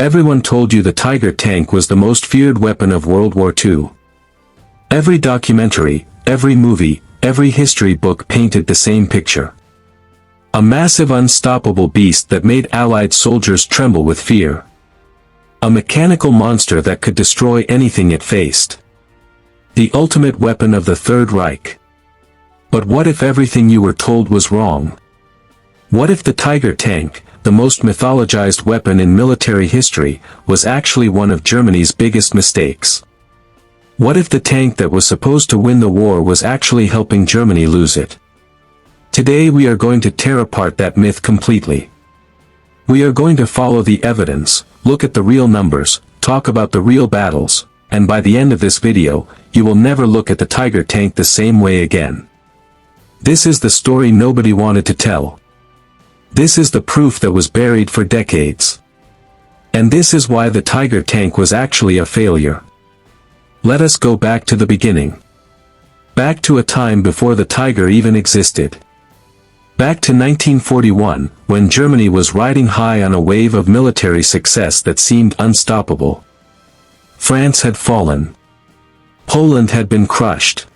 Everyone told you the Tiger tank was the most feared weapon of World War II. Every documentary, every movie, every history book painted the same picture. A massive unstoppable beast that made Allied soldiers tremble with fear. A mechanical monster that could destroy anything it faced. The ultimate weapon of the Third Reich. But what if everything you were told was wrong? What if the Tiger tank, the most mythologized weapon in military history, was actually one of Germany's biggest mistakes? What if the tank that was supposed to win the war was actually helping Germany lose it? Today we are going to tear apart that myth completely. We are going to follow the evidence, look at the real numbers, talk about the real battles, and by the end of this video, you will never look at the Tiger tank the same way again. This is the story nobody wanted to tell. This is the proof that was buried for decades. And this is why the Tiger tank was actually a failure. Let us go back to the beginning. Back to a time before the Tiger even existed. Back to 1941, when Germany was riding high on a wave of military success that seemed unstoppable. France had fallen. Poland had been crushed.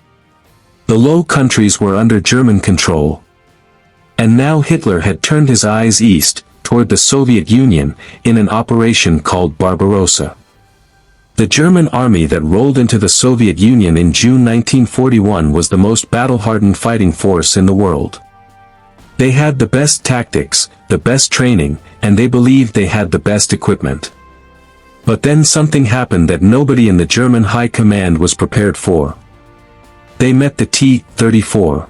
The Low Countries were under German control. And now Hitler had turned his eyes east, toward the Soviet Union, in an operation called Barbarossa. The German army that rolled into the Soviet Union in June 1941 was the most battle-hardened fighting force in the world. They had the best tactics, the best training, and they believed they had the best equipment. But then something happened that nobody in the German high command was prepared for. They met the T-34.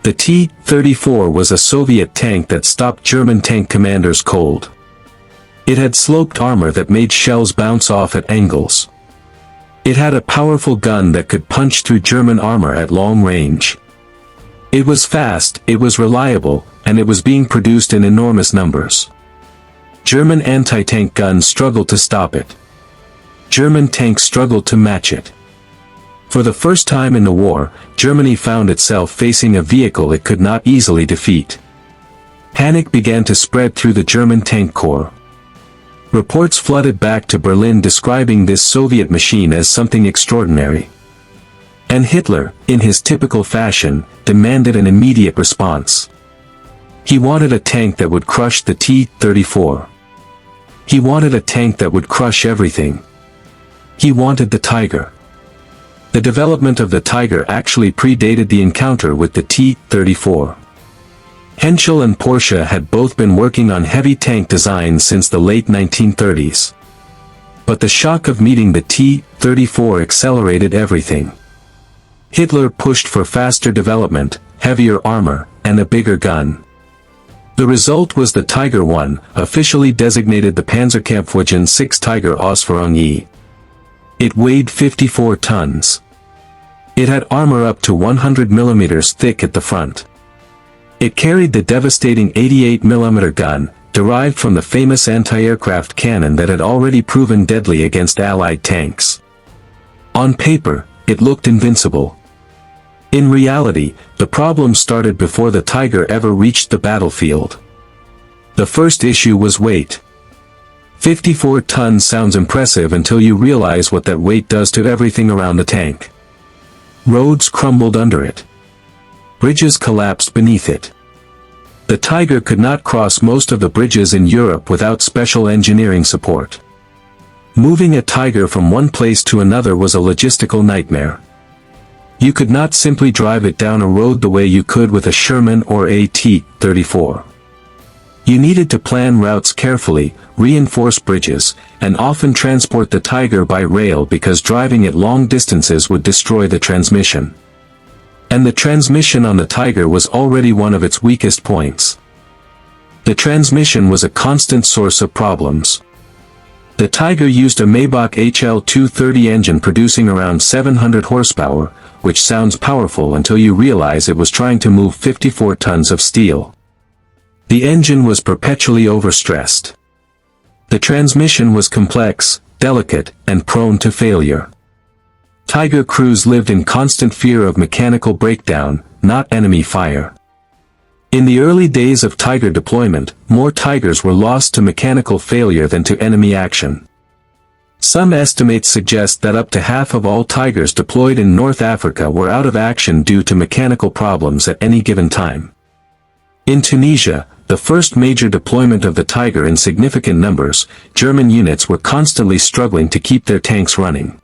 The T-34 was a Soviet tank that stopped German tank commanders cold. It had sloped armor that made shells bounce off at angles. It had a powerful gun that could punch through German armor at long range. It was fast, it was reliable, and it was being produced in enormous numbers. German anti-tank guns struggled to stop it. German tanks struggled to match it. For the first time in the war, Germany found itself facing a vehicle it could not easily defeat. Panic began to spread through the German tank corps. Reports flooded back to Berlin describing this Soviet machine as something extraordinary. And Hitler, in his typical fashion, demanded an immediate response. He wanted a tank that would crush the T-34. He wanted a tank that would crush everything. He wanted the Tiger. The development of the Tiger actually predated the encounter with the T-34. Henschel and Porsche had both been working on heavy tank designs since the late 1930s. But the shock of meeting the T-34 accelerated everything. Hitler pushed for faster development, heavier armor, and a bigger gun. The result was the Tiger I, officially designated the Panzerkampfwagen 6 Tiger Ausführung E. It weighed 54 tons. It had armor up to 100 mm thick at the front. It carried the devastating 88 mm gun, derived from the famous anti-aircraft cannon that had already proven deadly against Allied tanks. On paper, it looked invincible. In reality, the problem started before the Tiger ever reached the battlefield. The first issue was weight. 54 tons sounds impressive until you realize what that weight does to everything around the tank. Roads crumbled under it. Bridges collapsed beneath it. The Tiger could not cross most of the bridges in Europe without special engineering support. Moving a Tiger from one place to another was a logistical nightmare. You could not simply drive it down a road the way you could with a Sherman or a T-34. You needed to plan routes carefully, reinforce bridges, and often transport the Tiger by rail because driving it long distances would destroy the transmission. And the transmission on the Tiger was already one of its weakest points. The transmission was a constant source of problems. The Tiger used a Maybach HL230 engine producing around 700 horsepower, which sounds powerful until you realize it was trying to move 54 tons of steel. The engine was perpetually overstressed. The transmission was complex, delicate, and prone to failure. Tiger crews lived in constant fear of mechanical breakdown, not enemy fire. In the early days of Tiger deployment, more Tigers were lost to mechanical failure than to enemy action. Some estimates suggest that up to half of all Tigers deployed in North Africa were out of action due to mechanical problems at any given time. In Tunisia, the first major deployment of the Tiger in significant numbers, German units were constantly struggling to keep their tanks running.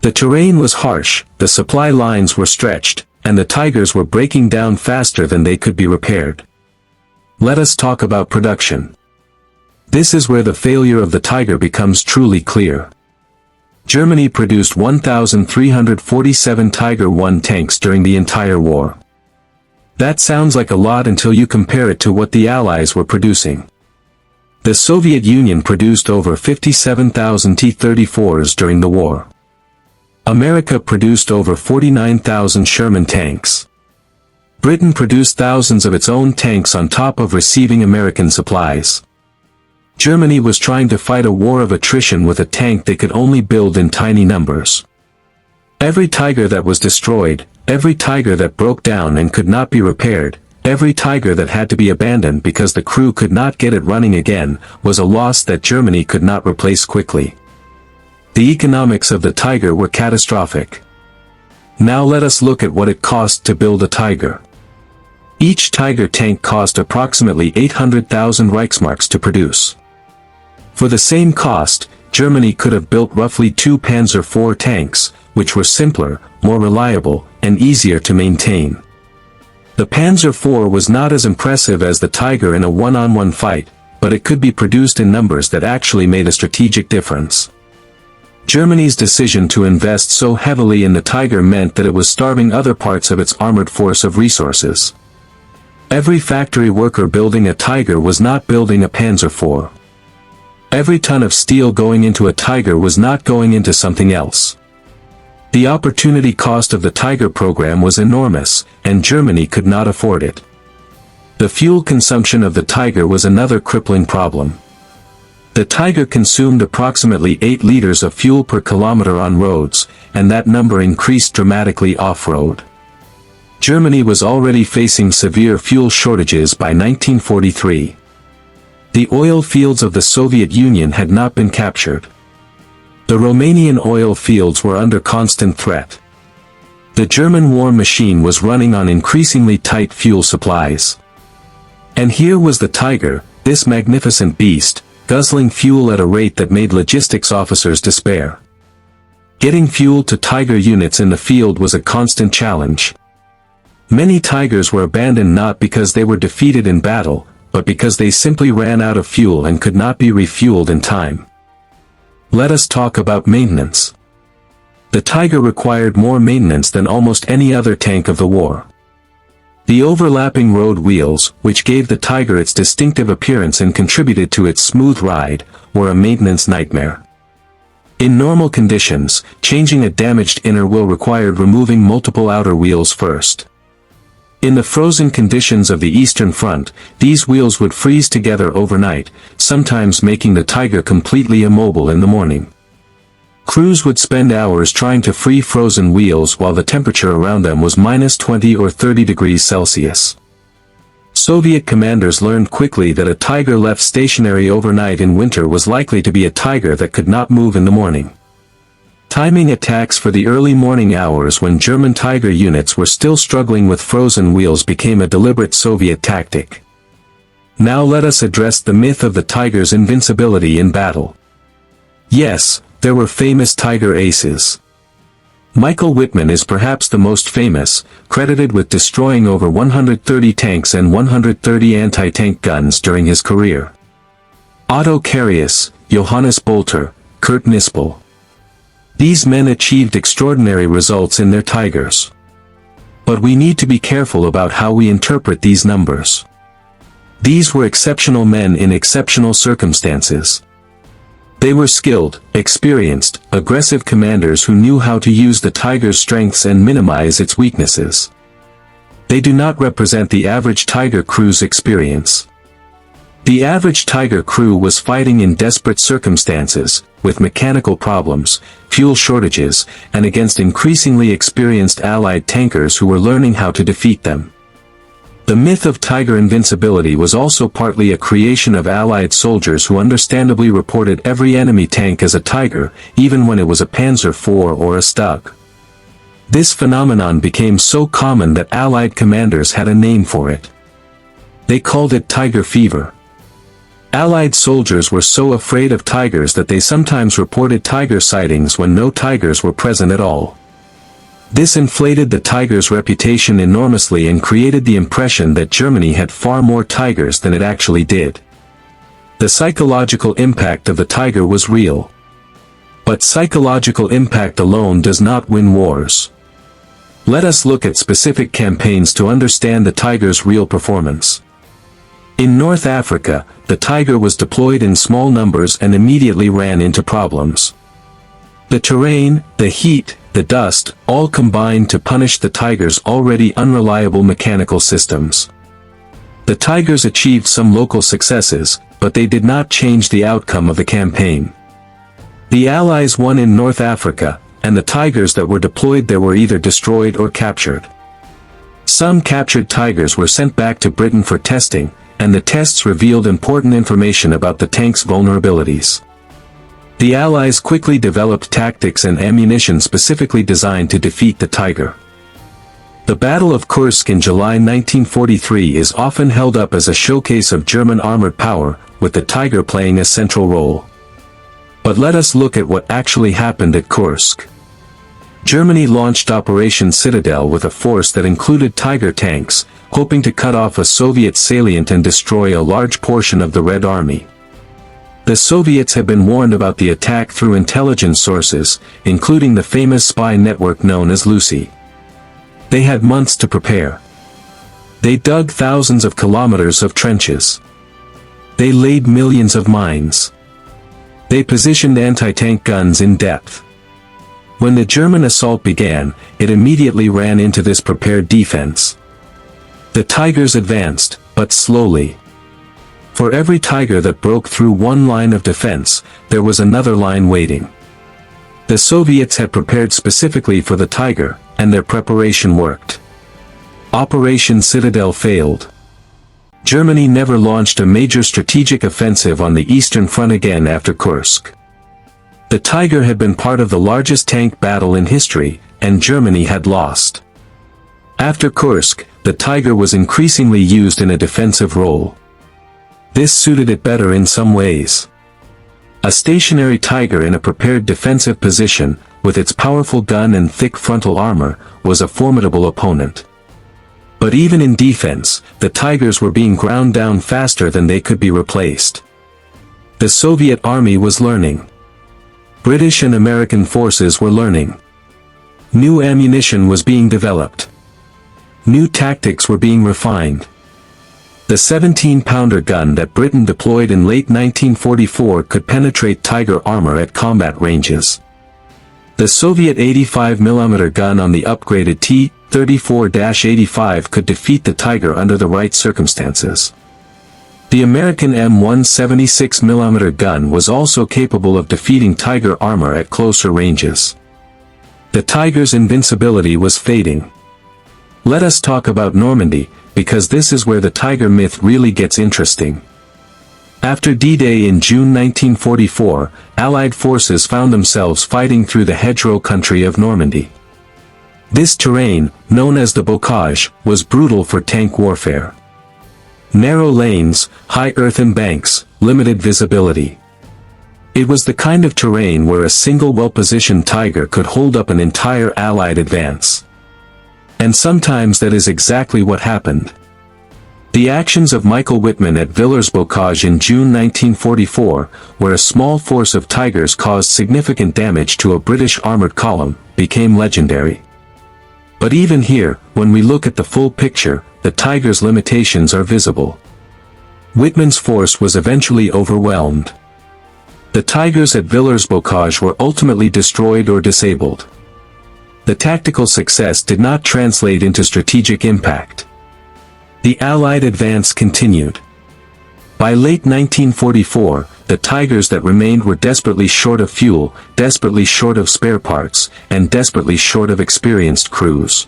The terrain was harsh, the supply lines were stretched, and the Tigers were breaking down faster than they could be repaired. Let us talk about production. This is where the failure of the Tiger becomes truly clear. Germany produced 1,347 Tiger I tanks during the entire war. That sounds like a lot until you compare it to what the Allies were producing. The Soviet Union produced over 57,000 T-34s during the war. America produced over 49,000 Sherman tanks. Britain produced thousands of its own tanks on top of receiving American supplies. Germany was trying to fight a war of attrition with a tank they could only build in tiny numbers. Every Tiger that was destroyed, every Tiger that broke down and could not be repaired, every Tiger that had to be abandoned because the crew could not get it running again, was a loss that Germany could not replace quickly. The economics of the Tiger were catastrophic. Now let us look at what it cost to build a Tiger. Each Tiger tank cost approximately 800,000 Reichsmarks to produce. For the same cost, Germany could have built roughly 2 Panzer IV tanks, which were simpler, more reliable, and easier to maintain. The Panzer IV was not as impressive as the Tiger in a one-on-one fight, but it could be produced in numbers that actually made a strategic difference. Germany's decision to invest so heavily in the Tiger meant that it was starving other parts of its armored force of resources. Every factory worker building a Tiger was not building a Panzer IV. Every ton of steel going into a Tiger was not going into something else. The opportunity cost of the Tiger program was enormous, and Germany could not afford it. The fuel consumption of the Tiger was another crippling problem. The Tiger consumed approximately 8 liters of fuel per kilometer on roads, and that number increased dramatically off-road. Germany was already facing severe fuel shortages by 1943. The oil fields of the Soviet Union had not been captured. The Romanian oil fields were under constant threat. The German war machine was running on increasingly tight fuel supplies. And here was the Tiger, this magnificent beast, guzzling fuel at a rate that made logistics officers despair. Getting fuel to Tiger units in the field was a constant challenge. Many Tigers were abandoned not because they were defeated in battle, but because they simply ran out of fuel and could not be refueled in time. Let us talk about maintenance. The Tiger required more maintenance than almost any other tank of the war. The overlapping road wheels, which gave the Tiger its distinctive appearance and contributed to its smooth ride, were a maintenance nightmare. In normal conditions, changing a damaged inner wheel required removing multiple outer wheels first. In the frozen conditions of the Eastern Front, these wheels would freeze together overnight, sometimes making the Tiger completely immobile in the morning. Crews would spend hours trying to free frozen wheels while the temperature around them was -20 or 30 degrees Celsius. Soviet commanders learned quickly that a Tiger left stationary overnight in winter was likely to be a Tiger that could not move in the morning. Timing attacks for the early morning hours when German Tiger units were still struggling with frozen wheels became a deliberate Soviet tactic. Now let us address the myth of the Tiger's invincibility in battle. Yes, there were famous Tiger aces. Michael Wittmann is perhaps the most famous, credited with destroying over 130 tanks and 130 anti-tank guns during his career. Otto Carius, Johannes Bolter, Kurt Nispel. These men achieved extraordinary results in their Tigers. But we need to be careful about how we interpret these numbers. These were exceptional men in exceptional circumstances. They were skilled, experienced, aggressive commanders who knew how to use the Tiger's strengths and minimize its weaknesses. They do not represent the average Tiger crew's experience. The average Tiger crew was fighting in desperate circumstances, with mechanical problems, fuel shortages, and against increasingly experienced Allied tankers who were learning how to defeat them. The myth of Tiger invincibility was also partly a creation of Allied soldiers who understandably reported every enemy tank as a Tiger, even when it was a Panzer IV or a Stug. This phenomenon became so common that Allied commanders had a name for it. They called it Tiger fever. Allied soldiers were so afraid of Tigers that they sometimes reported Tiger sightings when no Tigers were present at all. This inflated the Tiger's reputation enormously and created the impression that Germany had far more Tigers than it actually did. The psychological impact of the Tiger was real. But psychological impact alone does not win wars. Let us look at specific campaigns to understand the Tiger's real performance. In North Africa, the Tiger was deployed in small numbers and immediately ran into problems. The terrain, the heat, the dust, all combined to punish the Tiger's already unreliable mechanical systems. The Tigers achieved some local successes, but they did not change the outcome of the campaign. The Allies won in North Africa, and the Tigers that were deployed there were either destroyed or captured. Some captured Tigers were sent back to Britain for testing, and the tests revealed important information about the tank's vulnerabilities. The Allies quickly developed tactics and ammunition specifically designed to defeat the Tiger. The Battle of Kursk in July 1943 is often held up as a showcase of German armored power, with the Tiger playing a central role. But let us look at what actually happened at Kursk. Germany launched Operation Citadel with a force that included Tiger tanks, hoping to cut off a Soviet salient and destroy a large portion of the Red Army. The Soviets had been warned about the attack through intelligence sources, including the famous spy network known as Lucy. They had months to prepare. They dug thousands of kilometers of trenches. They laid millions of mines. They positioned anti-tank guns in depth. When the German assault began, it immediately ran into this prepared defense. The Tigers advanced, but slowly. For every Tiger that broke through one line of defense, there was another line waiting. The Soviets had prepared specifically for the Tiger, and their preparation worked. Operation Citadel failed. Germany never launched a major strategic offensive on the Eastern Front again after Kursk. The Tiger had been part of the largest tank battle in history, and Germany had lost. After Kursk, the Tiger was increasingly used in a defensive role. This suited it better in some ways. A stationary Tiger in a prepared defensive position, with its powerful gun and thick frontal armor, was a formidable opponent. But even in defense, the Tigers were being ground down faster than they could be replaced. The Soviet army was learning. British and American forces were learning. New ammunition was being developed. New tactics were being refined. The 17-pounder gun that Britain deployed in late 1944 could penetrate Tiger armor at combat ranges. The Soviet 85mm gun on the upgraded T-34-85 could defeat the Tiger under the right circumstances. The American M176mm gun was also capable of defeating Tiger armor at closer ranges. The Tiger's invincibility was fading. Let us talk about Normandy, because this is where the Tiger myth really gets interesting. After D-Day in June 1944, Allied forces found themselves fighting through the hedgerow country of Normandy. This terrain, known as the bocage, was brutal for tank warfare. Narrow lanes, high earthen banks, limited visibility. It was the kind of terrain where a single well-positioned Tiger could hold up an entire Allied advance. And sometimes that is exactly what happened. The actions of Michael Wittmann at Villers-Bocage in June 1944, where a small force of Tigers caused significant damage to a British armored column, became legendary. But even here, when we look at the full picture, the Tigers' limitations are visible. Wittmann's force was eventually overwhelmed. The Tigers at Villers-Bocage were ultimately destroyed or disabled. The tactical success did not translate into strategic impact. The Allied advance continued. By late 1944, the Tigers that remained were desperately short of fuel, desperately short of spare parts, and desperately short of experienced crews.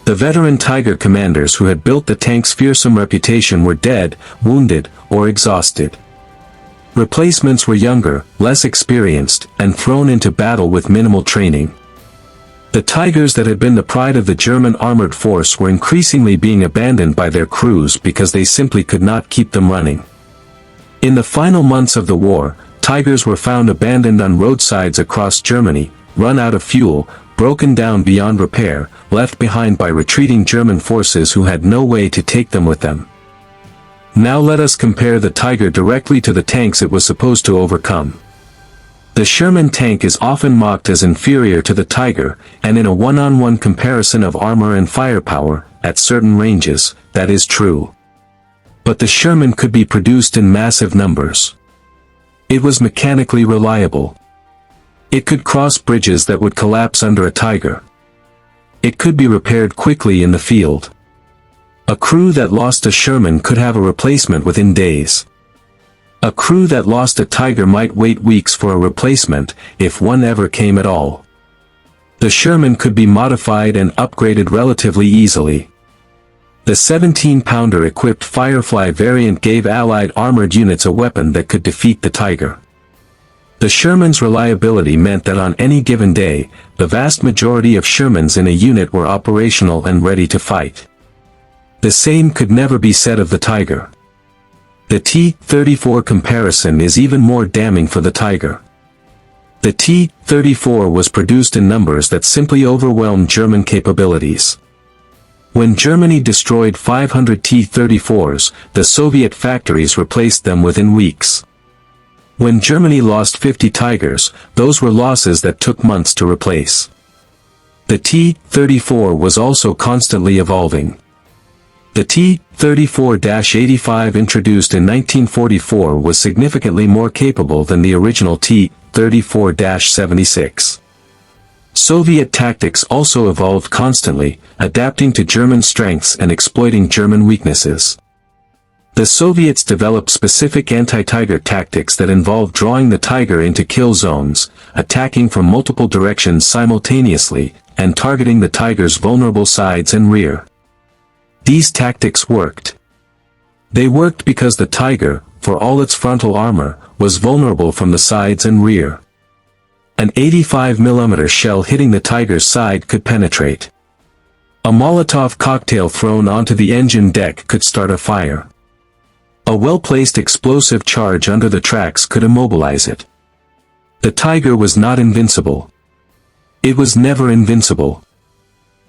The veteran Tiger commanders who had built the tank's fearsome reputation were dead, wounded, or exhausted. Replacements were younger, less experienced, and thrown into battle with minimal training. The Tigers that had been the pride of the German armored force were increasingly being abandoned by their crews because they simply could not keep them running. In the final months of the war, Tigers were found abandoned on roadsides across Germany, run out of fuel, broken down beyond repair, left behind by retreating German forces who had no way to take them with them. Now let us compare the Tiger directly to the tanks it was supposed to overcome. The Sherman tank is often mocked as inferior to the Tiger, and in a one-on-one comparison of armor and firepower, at certain ranges, that is true. But the Sherman could be produced in massive numbers. It was mechanically reliable. It could cross bridges that would collapse under a Tiger. It could be repaired quickly in the field. A crew that lost a Sherman could have a replacement within days. A crew that lost a Tiger might wait weeks for a replacement, if one ever came at all. The Sherman could be modified and upgraded relatively easily. The 17-pounder equipped Firefly variant gave Allied armored units a weapon that could defeat the Tiger. The Sherman's reliability meant that on any given day, the vast majority of Shermans in a unit were operational and ready to fight. The same could never be said of the Tiger. The T-34 comparison is even more damning for the Tiger. The T-34 was produced in numbers that simply overwhelmed German capabilities. When Germany destroyed 500 T-34s, the Soviet factories replaced them within weeks. When Germany lost 50 Tigers, those were losses that took months to replace. The T-34 was also constantly evolving. The T-34-85 introduced in 1944 was significantly more capable than the original T-34-76. Soviet tactics also evolved constantly, adapting to German strengths and exploiting German weaknesses. The Soviets developed specific anti-Tiger tactics that involved drawing the Tiger into kill zones, attacking from multiple directions simultaneously, and targeting the Tiger's vulnerable sides and rear. These tactics worked. They worked because the Tiger, for all its frontal armor, was vulnerable from the sides and rear. An 85mm shell hitting the Tiger's side could penetrate. A Molotov cocktail thrown onto the engine deck could start a fire. A well-placed explosive charge under the tracks could immobilize it. The Tiger was not invincible. It was never invincible.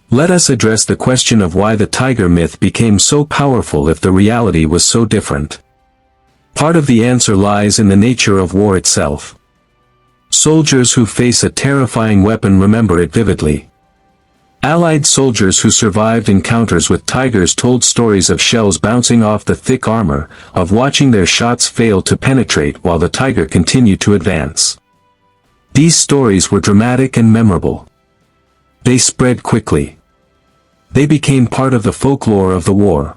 Let us address the question of why the Tiger myth became so powerful if the reality was so different. Part of the answer lies in the nature of war itself. Soldiers who face a terrifying weapon remember it vividly. Allied soldiers who survived encounters with Tigers told stories of shells bouncing off the thick armor, of watching their shots fail to penetrate while the Tiger continued to advance. These stories were dramatic and memorable. They spread quickly. They became part of the folklore of the war.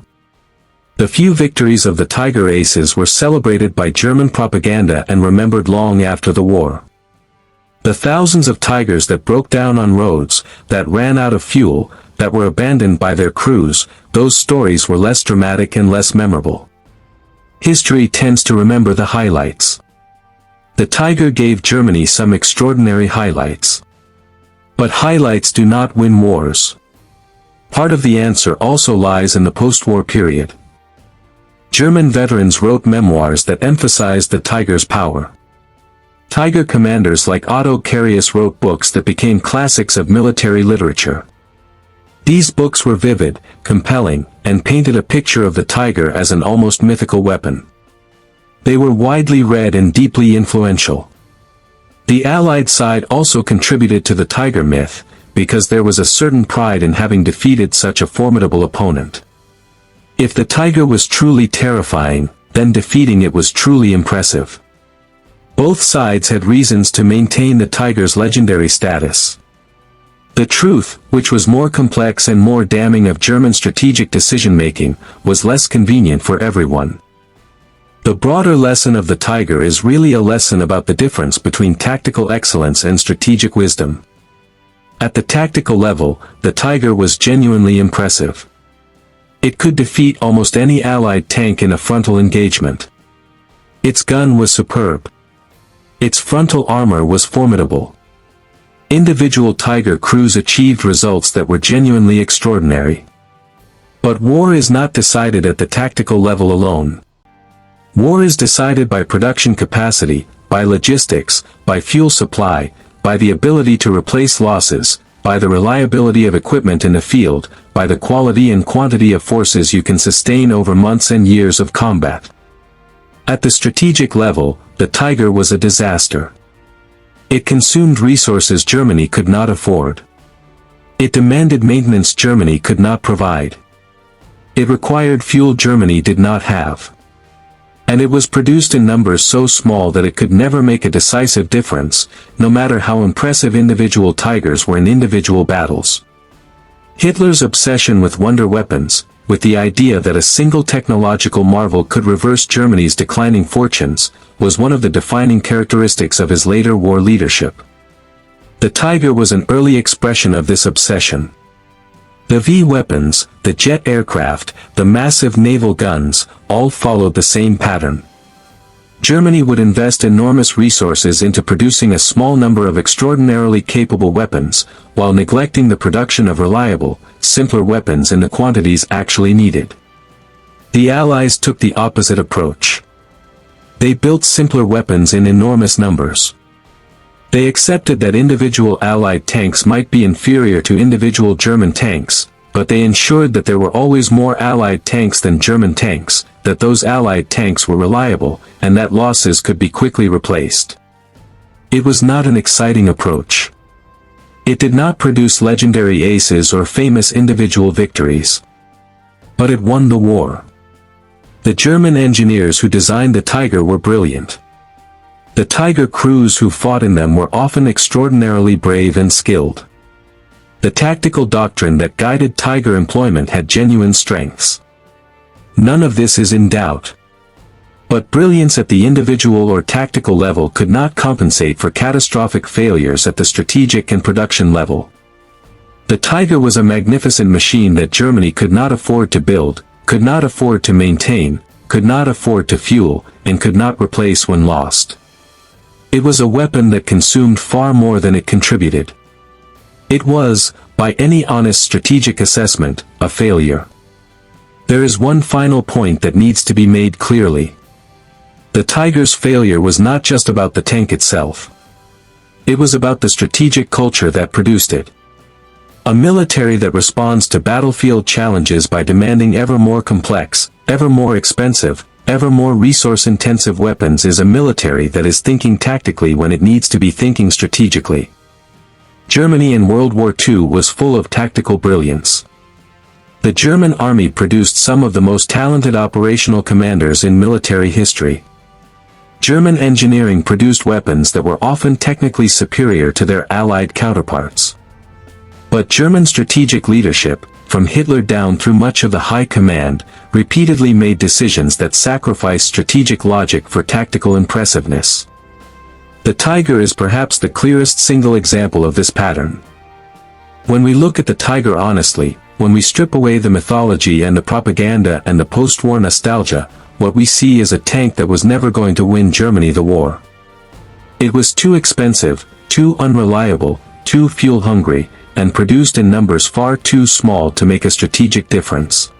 The few victories of the Tiger aces were celebrated by German propaganda and remembered long after the war. The thousands of Tigers that broke down on roads, that ran out of fuel, that were abandoned by their crews, those stories were less dramatic and less memorable. History tends to remember the highlights. The Tiger gave Germany some extraordinary highlights. But highlights do not win wars. Part of the answer also lies in the post-war period. German veterans wrote memoirs that emphasized the Tiger's power. Tiger commanders like Otto Carius wrote books that became classics of military literature. These books were vivid, compelling, and painted a picture of the Tiger as an almost mythical weapon. They were widely read and deeply influential. The Allied side also contributed to the Tiger myth, because there was a certain pride in having defeated such a formidable opponent. If the Tiger was truly terrifying, then defeating it was truly impressive. Both sides had reasons to maintain the Tiger's legendary status. The truth, which was more complex and more damning of German strategic decision-making, was less convenient for everyone. The broader lesson of the Tiger is really a lesson about the difference between tactical excellence and strategic wisdom. At the tactical level, the Tiger was genuinely impressive. It could defeat almost any Allied tank in a frontal engagement. Its gun was superb. Its frontal armor was formidable. Individual Tiger crews achieved results that were genuinely extraordinary. But war is not decided at the tactical level alone. War is decided by production capacity, by logistics, by fuel supply, by the ability to replace losses, by the reliability of equipment in the field, by the quality and quantity of forces you can sustain over months and years of combat. At the strategic level, the Tiger was a disaster. It consumed resources Germany could not afford. It demanded maintenance Germany could not provide. It required fuel Germany did not have. And it was produced in numbers so small that it could never make a decisive difference, no matter how impressive individual Tigers were in individual battles. Hitler's obsession with wonder weapons, with the idea that a single technological marvel could reverse Germany's declining fortunes, was one of the defining characteristics of his later war leadership. The Tiger was an early expression of this obsession. The V weapons, the jet aircraft, the massive naval guns, all followed the same pattern. Germany would invest enormous resources into producing a small number of extraordinarily capable weapons, while neglecting the production of reliable, simpler weapons in the quantities actually needed. The Allies took the opposite approach. They built simpler weapons in enormous numbers. They accepted that individual Allied tanks might be inferior to individual German tanks, but they ensured that there were always more Allied tanks than German tanks, that those Allied tanks were reliable, and that losses could be quickly replaced. It was not an exciting approach. It did not produce legendary aces or famous individual victories. But it won the war. The German engineers who designed the Tiger were brilliant. The Tiger crews who fought in them were often extraordinarily brave and skilled. The tactical doctrine that guided Tiger employment had genuine strengths. None of this is in doubt. But brilliance at the individual or tactical level could not compensate for catastrophic failures at the strategic and production level. The Tiger was a magnificent machine that Germany could not afford to build, could not afford to maintain, could not afford to fuel, and could not replace when lost. It was a weapon that consumed far more than it contributed. It was, by any honest strategic assessment, a failure. There is one final point that needs to be made clearly. The Tiger's failure was not just about the tank itself. It was about the strategic culture that produced it. A military that responds to battlefield challenges by demanding ever more complex, ever more expensive, ever more resource-intensive weapons is a military that is thinking tactically when it needs to be thinking strategically. Germany in World War II was full of tactical brilliance. The German army produced some of the most talented operational commanders in military history. German engineering produced weapons that were often technically superior to their Allied counterparts. But German strategic leadership, from Hitler down through much of the high command, repeatedly made decisions that sacrificed strategic logic for tactical impressiveness. The Tiger is perhaps the clearest single example of this pattern. When we look at the Tiger honestly, when we strip away the mythology and the propaganda and the post-war nostalgia, what we see is a tank that was never going to win Germany the war. It was too expensive, too unreliable, too fuel-hungry, and produced in numbers far too small to make a strategic difference.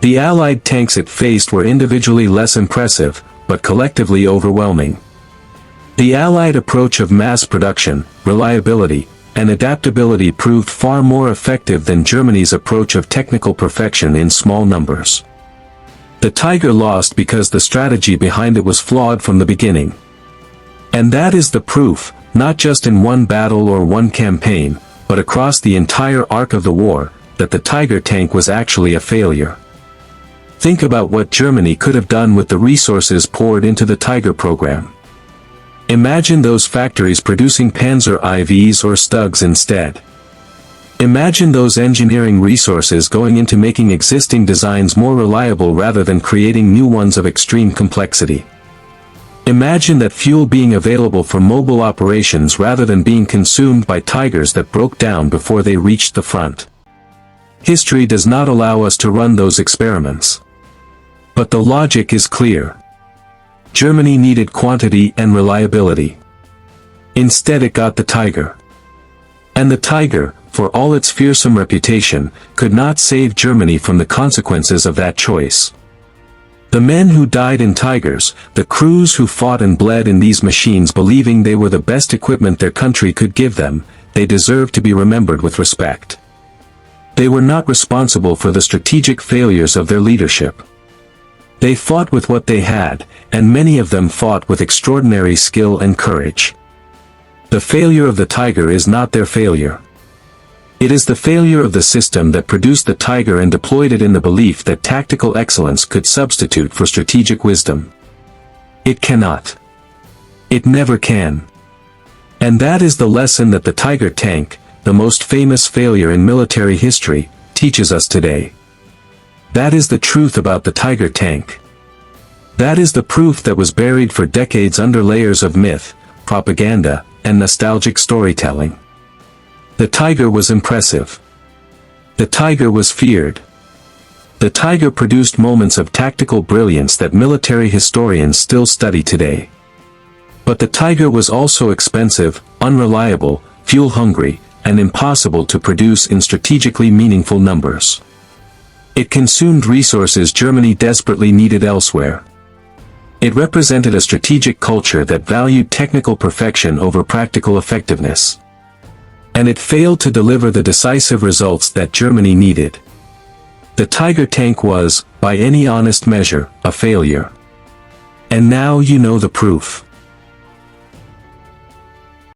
The Allied tanks it faced were individually less impressive, but collectively overwhelming. The Allied approach of mass production, reliability, and adaptability proved far more effective than Germany's approach of technical perfection in small numbers. The Tiger lost because the strategy behind it was flawed from the beginning. And that is the proof, not just in one battle or one campaign, but across the entire arc of the war, that the Tiger tank was actually a failure. Think about what Germany could have done with the resources poured into the Tiger program. Imagine those factories producing Panzer IVs or Stugs instead. Imagine those engineering resources going into making existing designs more reliable rather than creating new ones of extreme complexity. Imagine that fuel being available for mobile operations rather than being consumed by tigers that broke down before they reached the front. History does not allow us to run those experiments. But the logic is clear. Germany needed quantity and reliability. Instead it got the tiger. And the tiger, for all its fearsome reputation, could not save Germany from the consequences of that choice. The men who died in tigers, the crews who fought and bled in these machines believing they were the best equipment their country could give them, they deserve to be remembered with respect. They were not responsible for the strategic failures of their leadership. They fought with what they had, and many of them fought with extraordinary skill and courage. The failure of the tiger is not their failure. It is the failure of the system that produced the tiger and deployed it in the belief that tactical excellence could substitute for strategic wisdom. It cannot. It never can. And that is the lesson that the Tiger tank, the most famous failure in military history, teaches us today. That is the truth about the Tiger tank. That is the proof that was buried for decades under layers of myth, propaganda, and nostalgic storytelling. The tiger was impressive. The tiger was feared. The tiger produced moments of tactical brilliance that military historians still study today. But the tiger was also expensive, unreliable, fuel-hungry, and impossible to produce in strategically meaningful numbers. It consumed resources Germany desperately needed elsewhere. It represented a strategic culture that valued technical perfection over practical effectiveness. And it failed to deliver the decisive results that Germany needed. The Tiger tank was, by any honest measure, a failure. And now you know the proof.